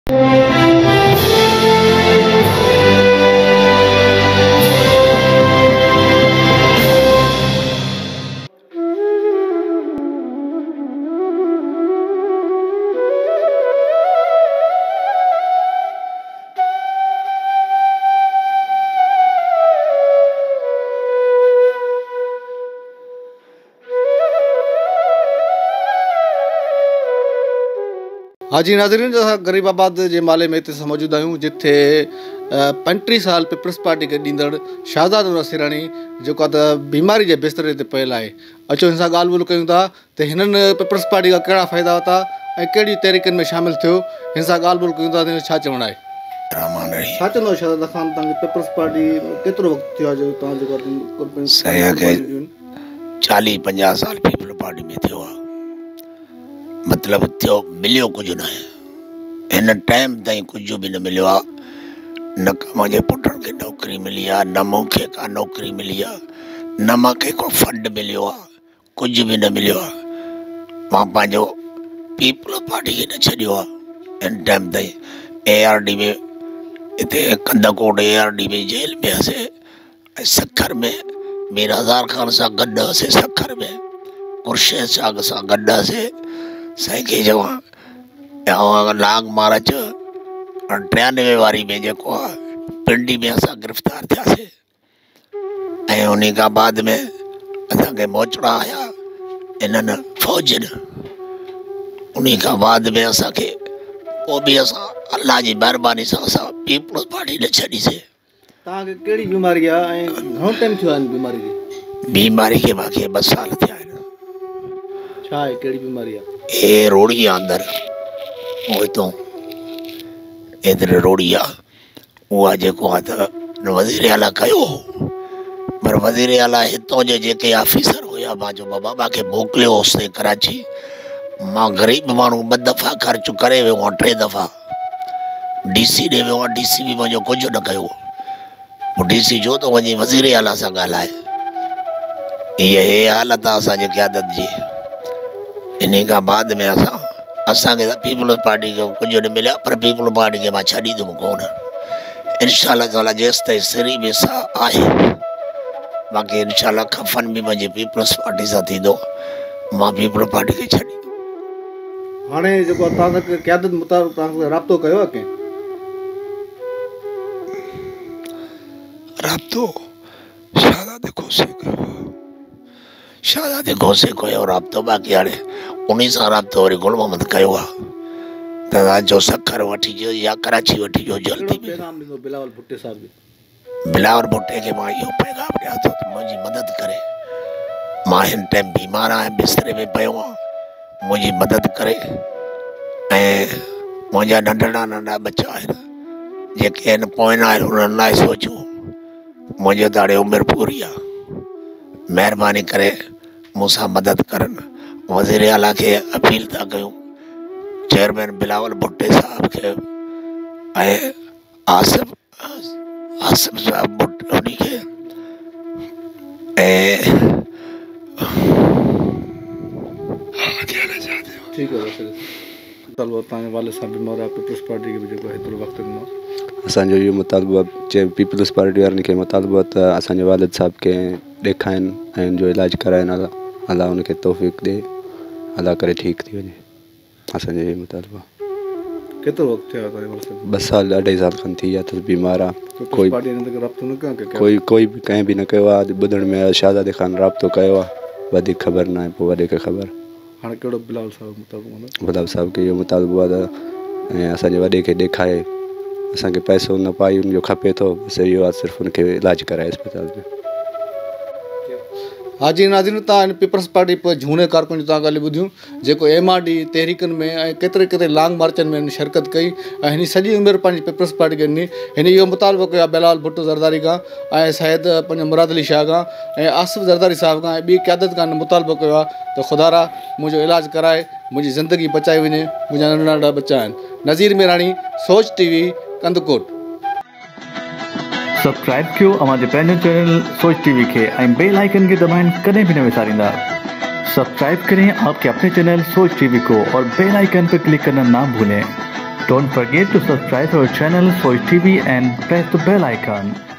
हाजी नाज़रीन, गरीबाबाद जे माले में हिते मौजूद आहियूं जिथे 35 साल पीपल्स पार्टी खे ॾींदड़ शाहज़ाद नसीराणी जेको आहे त बीमारी जे बिस्तरे ते पियल आहे। अचो हिन सां ॻाल्हि ॿोल कयूं था त हिननि पीपल्स पार्टी खां कहिड़ा फ़ाइदा वरिता ऐं कहिड़ी तहरीकनि में शामिल थियो। हिन सां ॻाल्हि ॿोल कयूं था त छा चवणु आहे। छा चवंदव शाहज़ाद ख़ान, तव्हांखे पीपल्स पार्टी केतिरो वक़्तु थियो आहे जो तव्हां जेको 40-50 साल पीपल्स पार्टी में थियो आहे। मतलब थियो मिलियो कुछ न है। इन टाइम ताईं कुछ भी न मिलियो आहे। न मुंहिंजे पुटनि खे नौकरी मिली आहे, न मूंखे का नौकरी मिली आहे, न मूंखे को फंड मिलियो आहे, कुछ भी न मिलियो आहे। मां पंहिंजो पीपल्स पार्टी खे न छॾियो आहे। इन टाइम ताईं ARD में हिते कंदकोट ARD में जेल में हुआसीं ऐं सखर में मीर हज़ार खान सां गॾु हुआसीं। सखर में कुर्शेद साग सां गॾु हुआसीं। साईं जवां लाग मार्च 93 वारी में जेको आहे पिंडी में असां गिरफ़्तार थियासीं ऐं उन खां बाद में असांखे मोचड़ा आया इन्हनि फ़ौजनि। उन खां बाद में असांखे पोइ बि असां अल्लाह जी महिरबानी सां असां पीपल्स पार्टी न छॾीसीं। तव्हांखे कहिड़ी बीमारी आहे ऐं घणो टाइम थियो आहे बीमारी खे? बीमारी खे मूंखे 2 साल थिया आहिनि। छा आहे, कहिड़ी बीमारी आहे? ए रोड़ी आहे अंदरि, उहो हितां एतिरे रोड़ी आहे। उहा जेको आहे त वज़ीर आला कयो, पर वज़ीर आला हितां जे जेके ऑफिसर हुया, मां जो बाबा मूंखे मोकिलियो होसि कराची। मां ग़रीब माण्हू 2 दफ़ा ख़र्चु करे वियो आहियां, 3 दफ़ा DC ॾे वियो आहियां। DC बि मुंहिंजो कुझु न कयो। पोइ DC जो त वञी वज़ीर आला सां ॻाल्हाए। इहा हालत आहे असांजे क़यादत जी। इन खां बाद में असांखे त पीपल्स पार्टी जो कुझु न मिलिया, पर पीपल्स पार्टी खे मां छॾींदुमि कोन। इंशाअल्लाह ताला जेसि ताईं सिरी में साह आहे, बाक़ी इंशाअल्लाह खफ़न बि मुंहिंजे पीपल्स पार्टी सां थींदो। मां पीपल्स पार्टी खे छॾींदुमि। हाणे जेको तव्हां क़यादत मुताबिक़ तव्हां राब्तो कयो आहे कंहिं? राब्तो शाहज़ाद घोसे कयो राब्तो। बाक़ी हाणे उन सां राब्तो वरी गुल मोहम्मद कयो आहे त तव्हांजो सखर वठी जो या कराची वठी जो जल्दी में। बिलावल भुट्टे खे मां इहो पैगाम ॾियां थो त मुंहिंजी मदद करे। मां हिन टाइम बीमार आहियां, बिस्तरे में पियो आहियां, मुंहिंजी मदद करे। ऐं मुंहिंजा नंढड़ा बच्चा आहिनि जेके आहिनि पोइनि आहिनि, उन्हनि लाइ सोचूं। मुंहिंजे त हाणे उमिरि पूरी आहे। महिरबानी करे मूंसां मदद करनि। वज़ीर आला खे अपील था कयूं, चेयरमैन बिलावल भुट्टे साहब खे ऐं आसिफ साहब उन्ही खे ठीक है। तव्हांजे वाले साहब बीमार आहे, पीपल्स पार्टी खे बि जेको हेतिरो वक़्तु ॾिनो। असांजो इहो मुतालबो आहे, पीपल्स पार्टी वारनि खे मुतालबो आहे त असांजे वालिद साहब खे ॾेखाइनि ऐं हुनजो इलाजु कराइनि। अलाह हुनखे तौफ़ीक़ ॾे, अलाह करे ठीकु थी वञे। असांजो इहो मुतालबो आहे। केतिरो वक़्तु थियो आहे? 2 साल 2.5 साल खनि थी विया अथसि बीमार आहे। कोई बि कंहिं बि न कयो आहे। ॿुधण में आयो शाहज़ाद ख़ान राब्तो कयो आहे, वधीक ख़बर न आहे, पोइ वॾे खे ख़बर। हाणे कहिड़ो बिलावल साहब मुतालबो? बिलावल साहब खे इहो मुतालबो आहे त ऐं असांजे वॾे खे ॾेखारे। असांखे पैसो न पाई हुनजो खपे थो, बसि इहो आहे, सिर्फ़ु हुनखे इलाजु कराए अस्पताल में। हाजी नाज़रीन, तव्हां पीपल्स पार्टी पर झूने कारकुन तव्हां ॻाल्हियूं ॿुधियूं जेको MRD तहरीकनि में ऐं केतिरे लॉन्ग मार्चनि में शिरकत कई ऐं हिन सॼी उमिरि पंहिंजी पीपल्स पार्टी खे ॾिनी। हिन इहो मुतालबो कयो आहे बिलावल भुट्टो ज़रदारी खां ऐं शायद पंहिंजो मुराद अली शाह खां ऐं आसिफ ज़रदारी साहिब खां ऐं ॿी क़यादत खां मुतालबो कयो आहे त ख़ुदारा मुंहिंजो इलाजु कराए, मुंहिंजी ज़िंदगी बचाई वञे। मुंहिंजा नंढा बच्चा आहिनि। नज़ीर मेराणी, सोच TV, कंदकोट। सब्सक्राइब कयो हमारे पंहिंजो चैनल सोच TV के ऐं बेल आइकन के दबाएं, कदें भी न विसारींदा। सब्सक्राइब करें आपके अपने चैनल सोच TV को और बेल आइकन पर क्लिक करना ना भूलें। Don't forget to subscribe to our channel Soch TV and press the bell icon.